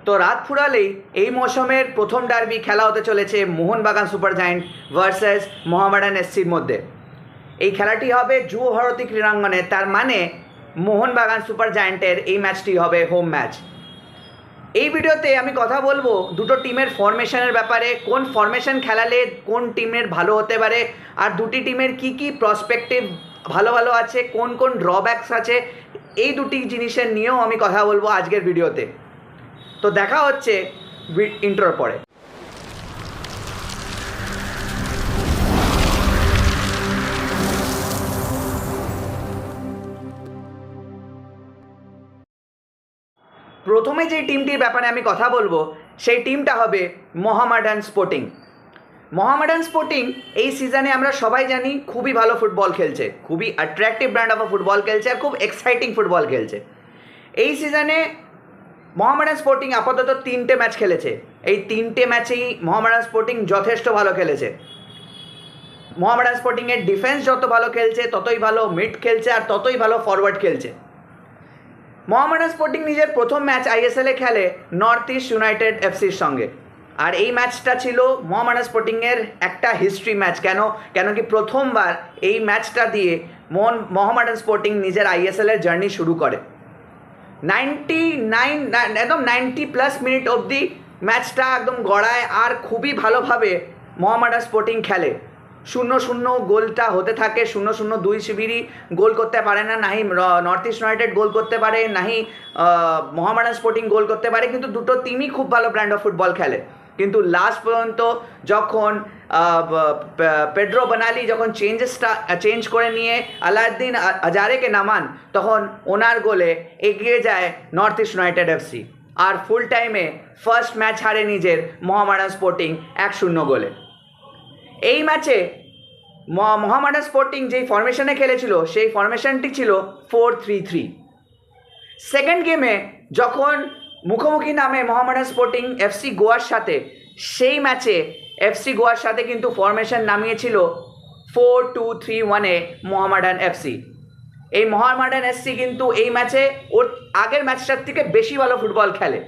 তো রাত ফুরালেই এই মৌসুমের প্রথম ডার্বি খেলা হতে চলেছে Mohun Bagan super giant versus Mohammedan এসসির মধ্যে। এই খেলাটি হবে যুব ভারতী ক্রীড়াঙ্গনে, তার মানে মোহনবাগান সুপার জায়েন্টের এই ম্যাচটি হবে হোম ম্যাচ। এই ভিডিওতে আমি কথা বলবো দুটো টিমের ফরমেশনের ব্যাপারে, কোন ফরমেশন খেলালে কোন টিমের ভালো হতে পারে, আর দুটি টিমের কি কি প্রসপেক্টিভ ভালো ভালো আছে, কোন কোন ড্রব্যাকস আছে, এই দুটি জিনিসের নিয়েও আমি কথা বলবো আজকের ভিডিওতে। তো দেখা হচ্ছে ইন্ট্রোর পরে। প্রথমে যে টিমটির ব্যাপারে আমি কথা বলবো সেই টিমটা হবে মোহামেডান স্পোর্টিং। মোহামেডান স্পোর্টিং এই সিজনে আমরা সবাই জানি খুবই ভালো ফুটবল খেলছে, খুবই অ্যাট্রাকটিভ ব্র্যান্ড অফ ফুটবল খেলছে আর খুব এক্সাইটিং ফুটবল খেলছে। এই সিজনে মোহামেডান স্পোর্টিং আপাতত 3টে ম্যাচ খেলেছে। এই 3টে ম্যাচেই মোহামেডান স্পোর্টিং যথেষ্ট ভালো খেলেছে। মোহামেডান স্পোর্টিংয়ের ডিফেন্স যত ভালো খেলছে ততই ভালো মিড খেলছে আর ততই ভালো ফরওয়ার্ড খেলছে। মোহামেডান স্পোর্টিং নিজের প্রথম ম্যাচ আইএসএলে খেলে নর্থ ইস্ট ইউনাইটেড এফসির সঙ্গে, আর এই ম্যাচটা ছিল মোহামেডান স্পোর্টিংয়ের একটা হিস্ট্রি ম্যাচ। কেন কি প্রথমবার এই ম্যাচটা দিয়ে মোহামেডান স্পোর্টিং নিজের আইএসএলের জার্নি শুরু করে। 90+ মিনিট অবধি ম্যাচটা একদম গড়ায় আর খুবই ভালোভাবে মোহামেডান স্পোর্টিং খেলে। 0-0 গোলটা হতে থাকে, 0-0 দুই শিবিরই গোল করতে পারে না, নাহি নর্থ ইস্ট ইউনাইটেড গোল করতে পারে, নাহি মোহামেডান স্পোর্টিং গোল করতে পারে, কিন্তু দুটো টিমই খুব ভালো ব্র্যান্ড অফ ফুটবল খেলে। কিন্তু লাস্ট পর্যন্ত যখন পেড্রো বানালি যখন চেঞ্জ করে নিয়ে আলাউদ্দিন আজারেকে নামান, তখন ওনার গোলে এগিয়ে যায় নর্থ ইস্ট ইউনাইটেড এফসি, আর ফুল টাইমে ফার্স্ট ম্যাচ হারে নিজের মোহামেডান স্পোর্টিং 1-0 গোলে। এই ম্যাচে মোহামেডান স্পোর্টিং যেই ফরমেশনে খেলেছিল সেই ফরমেশনটি ছিল 4-3-3। সেকেন্ড গেমে যখন মুখোমুখি নামে মোহামেডান স্পোর্টিং এফসি গোয়ার সাথে, সেই ম্যাচে এফসি গোয়ার সাথে কিন্তু ফরমেশন নামিয়েছিল 4-2-3-1-এ মোহামেডান এফসি। এই মোহামেডান এফসি কিন্তু এই ম্যাচে ওর আগের ম্যাচটার থেকে বেশি ভালো ফুটবল খেলে।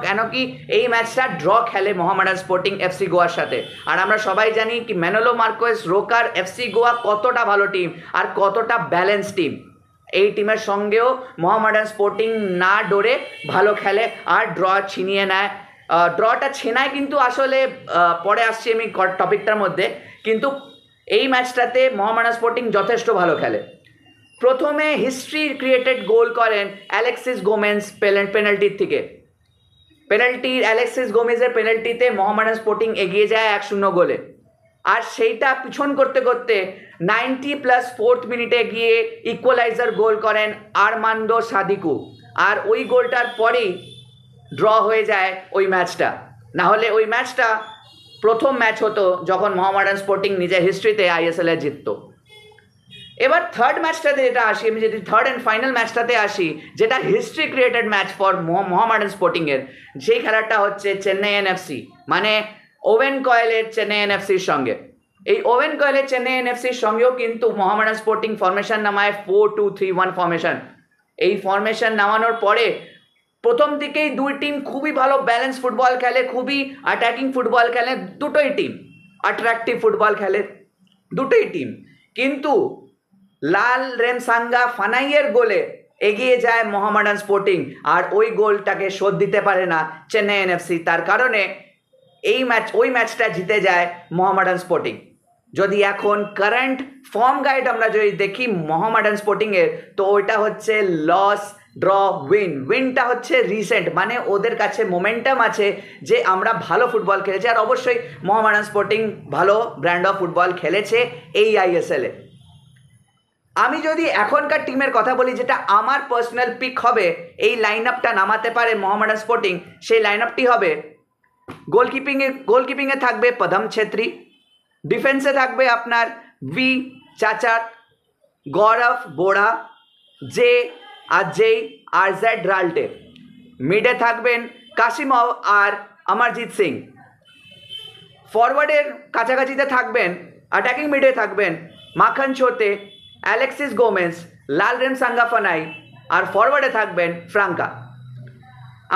কেন কি এই ম্যাচটা ড্র খেলে মোহামেডান স্পোর্টিং এফসি গোয়ার সাথে। আর আমরা সবাই জানি কি ম্যানোলো মার্কোয়েস রোকার এফসি গোয়া কতটা ভালো টিম আর কতটা ব্যালেন্স টিম। এই টিমের সঙ্গেও মোহামেডান স্পোর্টিং না ডরে ভালো খেলে আর ড্র ছিনিয়ে নেয়। ড্রটা ছেনায় কিন্তু আসলে পরে আসছি আমি টপিকটার মধ্যে, কিন্তু এই ম্যাচটাতে মোহামেডান স্পোর্টিং যথেষ্ট ভালো খেলে। প্রথমে হিস্ট্রি ক্রিয়েটেড গোল করেন অ্যালেক্সিস গোমেজ পেনাল্টির থেকে। অ্যালেক্সিস গোমেজের পেনাল্টিতে মোহামেডান স্পোর্টিং এগিয়ে যায় 1-0 গোলে, আর সেইটা পিছন করতে করতে 90+4 মিনিটে গিয়ে ইকুয়ালাইজার গোল করেন আরমান্ডো সাদিকু, আর ওই গোলটার পরেই ড্র হয়ে যায় ওই ম্যাচটা। না হলে ওই ম্যাচটা প্রথম ম্যাচ হতো যখন মোহামেডান স্পোর্টিং নিজের হিস্ট্রিতে আইএসএলে জিততো। এবার থার্ড ম্যাচটাতে যেটা আসি, আমি যদি থার্ড অ্যান্ড ফাইনাল ম্যাচটাতে আসি, যেটা history created match for Mohammedan স্পোর্টিংয়ের, সেই খেলাটা হচ্ছে চেন্নাই এনএফসি মানে ওভেন কয়েলের চেন্নাই এনএফসির সঙ্গে। এই ওভেন কয়েলের চেন্নাই এনএফসির সঙ্গেও কিন্তু মোহামেডান স্পোর্টিং ফরমেশন নামায় 4-2-3-1 ফরমেশন। এই ফরমেশন নামানোর পরে প্রথম দিকেই দুই টিম খুবই ভালো ব্যালেন্স ফুটবল খেলে, খুবই অ্যাটাকিং ফুটবল খেলে, দুটোই টিম অ্যাট্রাকটিভ ফুটবল খেলে দুটোই টিম। কিন্তু লাল রেমসাঙ্গা ফানাইয়ের গোলে এগিয়ে যায় মোহামেডান স্পোর্টিং, আর ওই গোলটাকে শোধ দিতে পারে না চেন্নাই এনএফসি। তার কারণে ওই ম্যাচটা জিতে যায় মোহামেডান স্পোর্টিং। যদি এখন কারেন্ট ফর্ম গাইড আমরা যদি দেখি মোহামেডান স্পোর্টিংয়ের, তো ওইটা হচ্ছে লস ড্র উইনটা হচ্ছে রিসেন্ট, মানে ওদের কাছে মোমেন্টাম আছে যে আমরা ভালো ফুটবল খেলেছি। আর অবশ্যই মোহামেডান স্পোর্টিং ভালো ব্র্যান্ড অফ ফুটবল খেলেছে এই আইএসএলে। আমি যদি এখনকার টিমের কথা বলি, যেটা আমার পার্সোনাল পিক হবে, এই লাইন আপটা নামাতে পারে মোহামেডান স্পোর্টিং, সেই লাইন আপটি হবে গোলকিপিংয়ে থাকবে পদম ছেত্রী, ডিফেন্সে থাকবে আপনার ভি চাচা, গৌরব বোড়া, জেই আর জেড রাল্টে, মিডে থাকবেন কাশিমভ আর অমরজিৎ সিং, ফরওয়ার্ডের কাছাকাছিতে থাকবেন অ্যাটাকিং মিডে থাকবেন মাখন ছোতে, অ্যালেক্সিস গোমেজ, লাল রেমসাঙ্গা ফানাই, আর ফরওয়ার্ডে থাকবেন ফ্রাঙ্কা।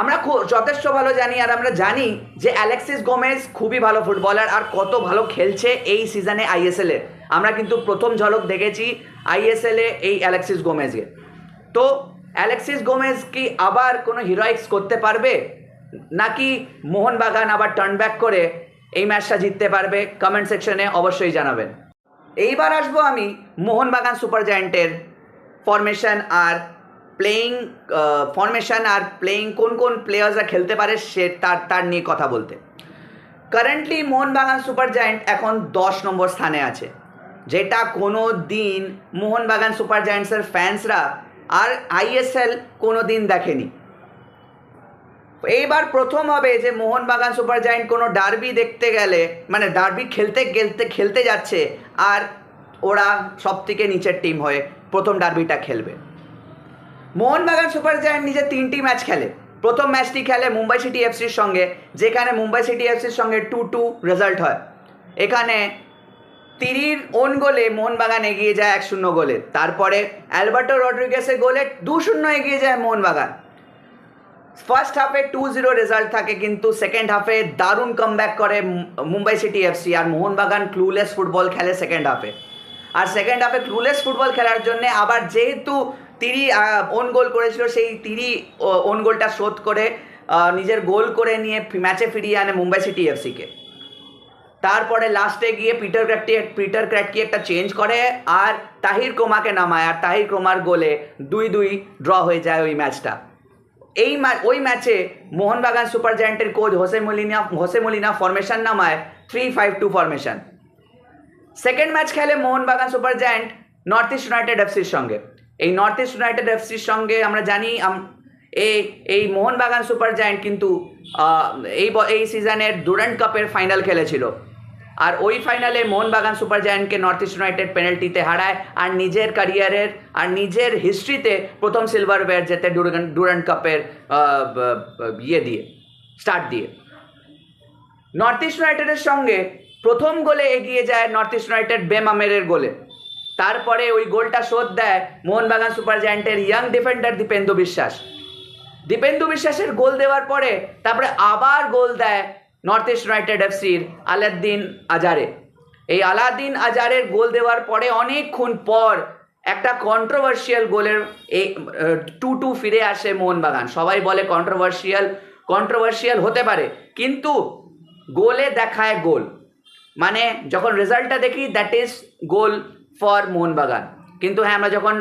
আমরা যথেষ্ট ভালো জানি, আর আমরা জানি যে অ্যালেক্সিস গোমেজ খুবই ভালো ফুটবলার আর কত ভালো খেলছে এই সিজনে আইএসএলে। আমরা কিন্তু প্রথম ঝলক দেখেছি আইএসএলে এই অ্যালেক্সিস গোমেজকে। তো অ্যালেক্সিস গোমেজ কি আবার কোনো হিরোইক্স করতে পারবে, নাকি মোহনবাগান আবার টার্ন ব্যাক করে এই ম্যাচটা জিততে পারবে? কমেন্ট সেকশনে অবশ্যই জানাবেন। এইবার আসবো আমি মোহনবাগান সুপার জায়ান্টের ফরমেশন আর প্লেয়িং কোন কোন প্লেয়ার্সরা খেলতে পারে সে তার নিয়ে কথা বলতে। কারেন্টলি মোহনবাগান সুপার জায়ান্ট এখন 10 নম্বর স্থানে আছে, যেটা কোনো দিন মোহনবাগান সুপার জায়ান্টসের ফ্যান্সরা আর আইএসএল কোনো দিন দেখেনি। এইবার প্রথম হবে যে মোহনবাগান সুপার জায়ান্ট কোনো ডার্বি দেখতে গেলে, মানে ডার্বি খেলতে যাচ্ছে আর ওরা সব থেকে নিচের টিম হয়ে প্রথম ডার্বিটা খেলবে। মোহনবাগান সুপার জায়ান্ট নিজে 3টি ম্যাচ খেলে। প্রথম ম্যাচটি খেলে মুম্বাই সিটি এফসির সঙ্গে, যেখানে মুম্বাই সিটি এফসির সঙ্গে 2-2 রেজাল্ট হয়। এখানে তিরির ওন গোলে মোহনবাগান এগিয়ে যায় 1-0 গোলে। তারপরে অ্যালবার্টো রড্রিগেসের গোলে 2-0 এগিয়ে যায় মোহনবাগান। ফার্স্ট হাফে 2-0 রেজাল্ট থাকে, কিন্তু সেকেন্ড হাফে দারুণ কামব্যাক করে মুম্বাই সিটি এফসি, আর মোহনবাগান ক্লুলেস ফুটবল খেলে সেকেন্ড হাফে। আর সেকেন্ড হাফে ক্লুলেস ফুটবল খেলার জন্য আবার যেহেতু তিরি ওন গোল করেছিল, সেই তিরি ওন গোলটা শোধ করে নিজের গোল করে নিয়ে ম্যাচে ফিরিয়ে আনে মুম্বাই সিটি এফসিকে। তারপরে লাস্টে গিয়ে পিটার ক্র্যাটকি একটা চেঞ্জ করে আর তাহির ক্রোমাকে নামায়, আর তাহির ক্রোমার গোলে 2-2 ড্র হয়ে যায় ওই ম্যাচটা। ওই ম্যাচে মোহনবাগান সুপার জায়ান্টের কোচ হোসে মলিনা ফরমেশন নামায় 3-5-2 ফরমেশন। সেকেন্ড ম্যাচ খেলে Mohun Bagan super giant North East United এফসির সঙ্গে। এই নর্থ ইস্ট ইউনাইটেড এফসির সঙ্গে আমরা জানি এই মোহনবাগান সুপার জায়ান্ট কিন্তু এই সিজনের ডুরান্ট কাপের ফাইনাল খেলেছিল, আর ওই ফাইনালে মোহনবাগান সুপার জায়ান্টকে নর্থ ইস্ট ইউনাইটেড পেনাল্টিতে হারায় আর নিজের ক্যারিয়ারের আর নিজের হিস্ট্রিতে প্রথম সিলভারওয়্যার জেতে ডুরান্ট কাপের স্টার্ট দিয়ে। নর্থ ইস্ট ইউনাইটেডের সঙ্গে প্রথম গোলে এগিয়ে যায় নর্থ ইস্ট ইউনাইটেড বেম আমেরের গোলে। তারপরে ওই গোলটা শোধ দেয় মোহনবাগান সুপার জায়ান্টের ইয়াং ডিফেন্ডার দীপেন্দু বিশ্বাসের গোল দেওয়ার পরে তারপরে আবার গোল দেয় নর্থ ইস্ট ইউনাইটেড এফসির আলাউদ্দিন আজারে। এই আলাউদ্দিন আজারের গোল দেওয়ার পরে অনেকক্ষণ পর একটা কন্ট্রোভার্সিয়াল গোলের 2-2 ফিরে আসে মোহনবাগান। সবাই বলে কন্ট্রোভার্সিয়াল হতে পারে, কিন্তু গোলে দেখায় গোল, মানে যখন রেজাল্টটা দেখি that is goal for Mohun Bagan. কিন্তু হ্যাঁ, আমরা যখন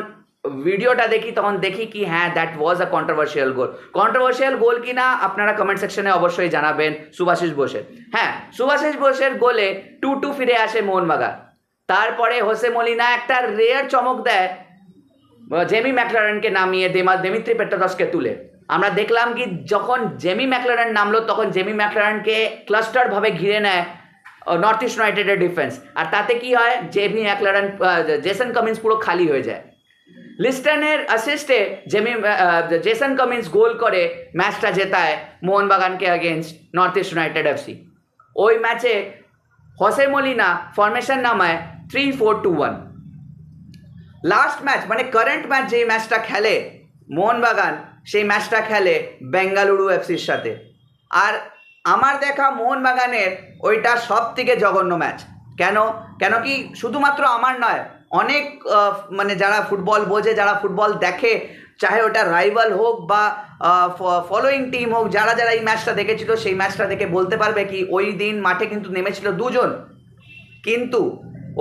ভিডিওটা দেখি তখন দেখি কি হ্যাঁ, দ্যাট ওয়াজ আ কন্ট্রোভার্সিয়াল গোল কিনা আপনারা কমেন্ট সেকশনে অবশ্যই জানাবেন। সুভাশিস বোসের, হ্যাঁ, সুভাশিস বোসের গোলে 2-2 ফিরে আসে মোহনবাগান। তারপরে হোসে মলিনা একটা রেয়ার চমক দেয়, জেমি ম্যাকলারেনকে নামিয়ে দেমিত্রি পেট্রাদসকে তুলে। আমরা দেখলাম কি যখন জেমি ম্যাকলারেন নামলো তখন জেমি ম্যাকলারেনকে ক্লাস্টারভাবে ঘিরে নেয় নর্থ ইস্ট ইউনাইটেডের ডিফেন্স, আর তাতে কি হয়, জেসন কামিন্স পুরো খালি হয়ে যায়। লিস্টনের অ্যাসিস্টে জেসন কামিন্স গোল করে ম্যাচটা জেতায় মোহনবাগানকে against North East United FC. ওই ম্যাচে হোসে মলিনা ফরমেশন নামায় 3-4-2-1। লাস্ট ম্যাচ মানে কারেন্ট ম্যাচ যেই ম্যাচটা খেলে মোহনবাগান, সেই ম্যাচটা খেলে বেঙ্গালুরু এফসির সাথে। আর আমার দেখা মোহনবাগানের ওইটা সব থেকে জঘন্য ম্যাচ। কেন কি শুধুমাত্র আমার নয়, অনেক মানে যারা ফুটবল বোঝে, যারা ফুটবল দেখে, চাহে ওটা রাইভাল হোক বা ফলোয়িং টিম হোক, যারা এই ম্যাচটা দেখেছিল সেই ম্যাচটা দেখে বলতে পারবে কি ওই দিন মাঠে কিন্তু নেমেছিল 2 জন, কিন্তু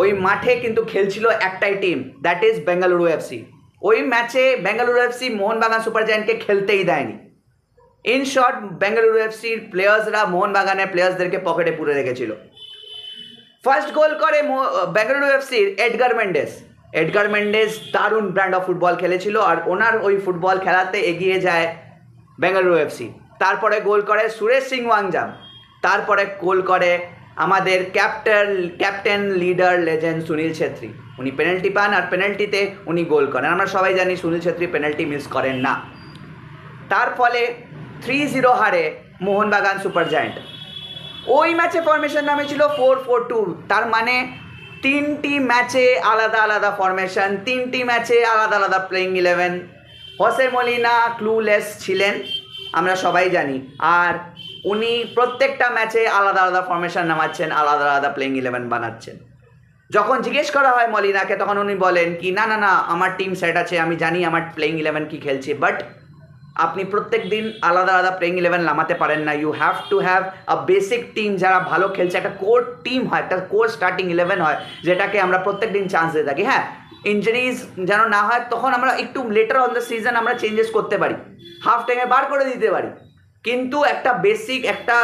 ওই মাঠে কিন্তু খেলছিল একটাই team, that is Bengaluru FC. ওই ম্যাচে বেঙ্গালুরু এফসি মোহনবাগান সুপার জায়ান্টকে খেলতেই দেয়নি। ইন শর্ট, বেঙ্গালুরু এফসির প্লেয়ার্সরা মোহনবাগানের প্লেয়ার্সদেরকে পকেটে পুরে রেখেছিল। ফার্স্ট গোল করে বেঙ্গালুরু এফসির এডগার মেন্ডেস দারুণ ব্র্যান্ড অফ ফুটবল খেলেছিল, আর ওনার ওই ফুটবল খেলাতে এগিয়ে যায় বেঙ্গালুরু এফসি। তারপরে গোল করে সুরেশ সিং ওয়াংজাম, তারপরে গোল করে আমাদের captain leader legend Sunil Chhetri. উনি পেনাল্টি পান আর পেনাল্টিতে উনি গোল করেন। আমরা সবাই জানি সুনীল ছেত্রী পেনাল্টি মিস করেন না। তার ফলে 3-0 হারে মোহনবাগান সুপার জায়ান্ট। ওই ম্যাচে ফরমেশন নামে ছিল 4-4-2, তার মানে 3টি ম্যাচে আলাদা আলাদা ফরমেশন, 3টি ম্যাচে আলাদা আলাদা প্লেইং 11, হোসে মলিনা ক্লুলেস ছিলেন, আমরা সবাই জানি। আর উনি প্রত্যেকটা ম্যাচে আলাদা আলাদা ফরমেশন নামাচ্ছেন, আলাদা আলাদা প্লেইং 11 বানাচ্ছেন। যখন জিজ্ঞেস করা হয় মলিনাকে তখন উনি বলেন কি না না না আমার টিম সেট আছে, আমি জানি আমার প্লেইং 11 কি খেলছে, বাট আপনি প্রত্যেক দিন আলাদা আলাদা প্লেইং 11 নামাতে পারেন না। You have to have a basic team যারা ভালো খেলছে, একটা কোর টিম হয়, একটা কোর স্টার্টিং 11 হয়, যেটাকে আমরা প্রত্যেক দিন চান্স দিয়ে থাকি। হ্যাঁ, ইঞ্জুরিজ যেন না হয়, তখন আমরা একটু লেটার অন দ্য সিজন আমরা চেঞ্জেস করতে পারি, হাফ টাইমে বার করে দিতে পারি, কিন্তু একটা বেসিক একটা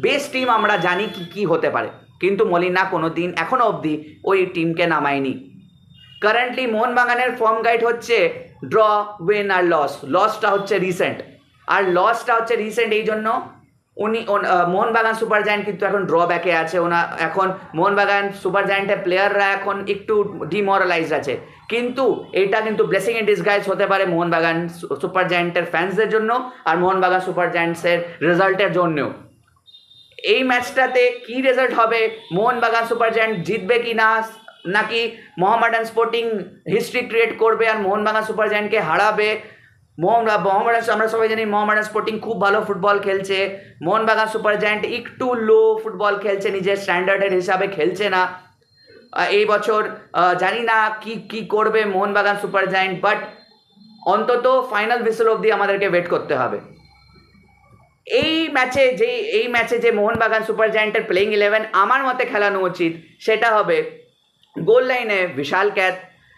বেস টিম আমরা জানি কি কি হতে পারে। কিন্তু মলিনা কোনো দিন এখনও অবধি ওই টিমকে নামায়নি। কারেন্টলি মোহনবাগানের ফর্ম গাইড হচ্ছে ড্র, উইন আর লস। লসটা হচ্ছে রিসেন্ট, আর লসটা হচ্ছে রিসেন্ট এই জন্য উনি মোহনবাগান সুপার জায়ান্ট কিন্তু এখন ড্র ব্যাকে আছে। এখন মোহনবাগান সুপার জায়ান্টের প্লেয়াররা এখন একটু ডিমোরালাইজড আছে, কিন্তু এটা কিন্তু ব্লেসিং ইন ডিসগাইজ হতে পারে মোহনবাগান সুপার জায়ান্টের ফ্যান্সদের জন্য আর মোহনবাগান সুপার জায়ান্টসের রেজাল্টের জন্যও। এই ম্যাচটাতে কি রেজাল্ট হবে, মোহনবাগান সুপার জায়ান্ট জিতবে কি না, নাকি মোহামেডান স্পোর্টিং হিস্ট্রি ক্রিয়েট করবে আর মোহনবাগান সুপার জায়ান্টকে হারাবে। মোহামেডান, আমরা সবাই জানি মোহামেডান স্পোর্টিং খুব ভালো ফুটবল খেলছে, মোহনবাগান সুপার জায়ান্ট একটু লো ফুটবল খেলছে, নিজের স্ট্যান্ডার্ডের হিসাবে খেলছে না এই বছর। জানি না কি কি করবে মোহনবাগান সুপার জায়ান্ট, বাট অন্তত ফাইনাল হুইসেল অবধি আমাদেরকে ওয়েট করতে হবে। এই ম্যাচে যে মোহনবাগান সুপার জায়ান্টের প্লেইং 11 আমার মতে খেলানো উচিত, সেটা হবে গোল লাইনে বিশাল ক্যাথ,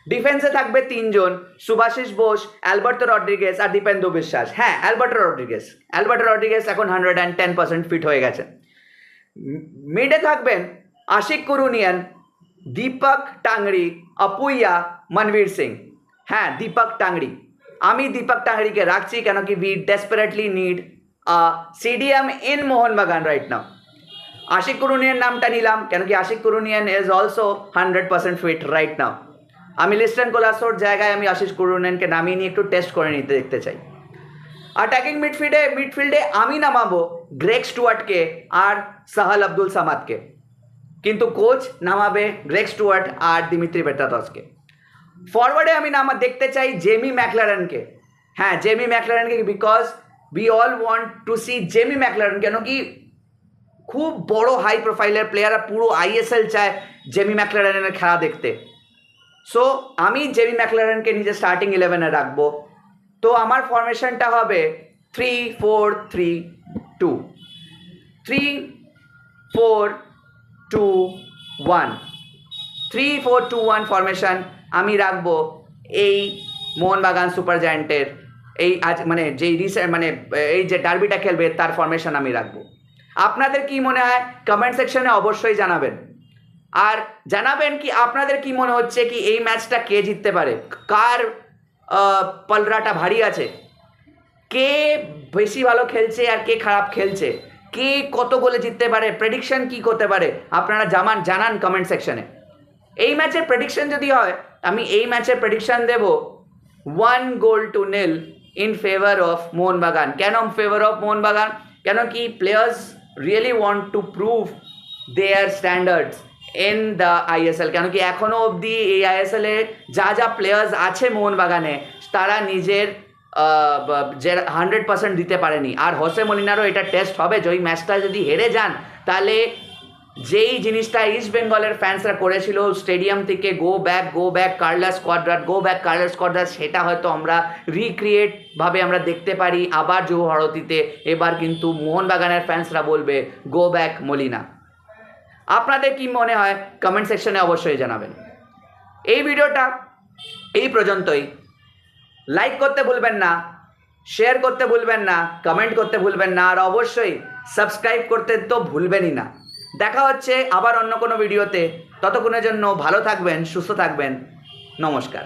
ডিফেন্সে থাকবে 3 জন, সুভাশিস বোস, অ্যালবার্টো রড্রিগেজ আর দীপেন্দু বিশ্বাস। হ্যাঁ, অ্যালবার্টো রড্রিগেজ এখন 110% ফিট হয়ে গেছে। মিডে থাকবেন আশিক কুরুনিয়ান, দীপক টাংরি, আপুইয়া, মনবীর সিং। হ্যাঁ, দীপক টাংরি, আমি দীপক টাংরিকে রাখছি, কেন কি we desperately need CDM in Mohun Bagan right now. Ashique Kuruniyan নামটা নিলাম কেন কি Ashique Kuruniyan is also 100% fit right now. আমি লিস্টন কোলাসোর জায়গায় আমি আশিস কুরুনিয়ানকে নামিয়ে নিয়ে একটু টেস্ট করে নিতে দেখতে চাই। অ্যাটাকিং মিডফিল্ডে আমি নামাবো গ্রেগ স্টুয়ার্টকে আর সাহাল আব্দুল সামাদকে, কিন্তু কোচ নামাবে গ্রেগ স্টুয়ার্ট আর দিমিত্রি পেট্রাতসকে। ফরওয়ার্ডে আমি দেখতে চাই জেমি ম্যাকলারেনকে। হ্যাঁ, জেমি ম্যাকলারেনকে, because we all want to see Jamie McLaren, কেন কি খুব বড় হাই প্রোফাইলের প্লেয়ার, পুরো ISL চায় জেমি ম্যাকলারেনের খেলা দেখতে। সো আমি জেমি ম্যাকলারেনকে নিজে স্টার্টিং 11-এ রাখবো। তো আমার ফরমেশনটা হবে 3-4-3-2 3-4-2-1 3-4-2-1 ফরমেশন আমি রাখবো এই মোহনবাগান সুপার জায়ান্টের এই মানে যেই এই যে ডার্বিটা খেলবে তার ফরমেশন আমি রাখবো। আপনাদের কি মনে হয় কমেন্ট সেকশনে অবশ্যই জানাবেন, আর জানাবেন কি আপনাদের কি মনে হচ্ছে কি এই ম্যাচটা কে জিততে পারে, কার পালরাটা ভারী আছে, কে বেশি ভালো খেলছে আর কে খারাপ খেলছে, কে কত গোলে জিততে পারে, প্রেডিকশন কি করতে পারে, আপনারা জানান কমেন্ট সেকশনে। এই ম্যাচের প্রেডিকশন যদি হয়, আমি এই ম্যাচের প্রেডিকশন দেব 1-0 in favor of মোহনবাগান। কেন ফেভার অফ মোহনবাগান? কেন কি players really want to prove their standards in the ISL। কেন কি এখনও অবধি এই ISL-এ যা প্লেয়ার্স আছে মোহনবাগানে, তারা নিজের যে 100% দিতে পারেনি। আর হোসে মলিনারও এটা টেস্ট হবে, যে ওই ম্যাচটা যদি হেরে যান, তাহলে যেই জিনিসটা ইস্ট বেঙ্গলের ফ্যান্সরা করেছিল স্টেডিয়াম থেকে গো ব্যাক কার্লাস স্কোয়াড্রাস, সেটা হয়তো আমরা রিক্রিয়েট ভাবে আমরা দেখতে পারি আবার যুব ভারতীতে। এবার কিন্তু মোহনবাগানের ফ্যান্সরা বলবে গো ব্যাক মলিনা। আপনাদের কি মনে হয় কমেন্ট সেকশনে অবশ্যই জানাবেন। এই ভিডিওটা এই পর্যন্তই। লাইক করতে ভুলবেন না, শেয়ার করতে ভুলবেন না, কমেন্ট করতে ভুলবেন না, আর অবশ্যই সাবস্ক্রাইব করতে তো ভুলবেনই না। দেখা হচ্ছে আবার অন্য কোনো ভিডিওতে। ততক্ষণের জন্য ভালো থাকবেন, সুস্থ থাকবেন। নমস্কার।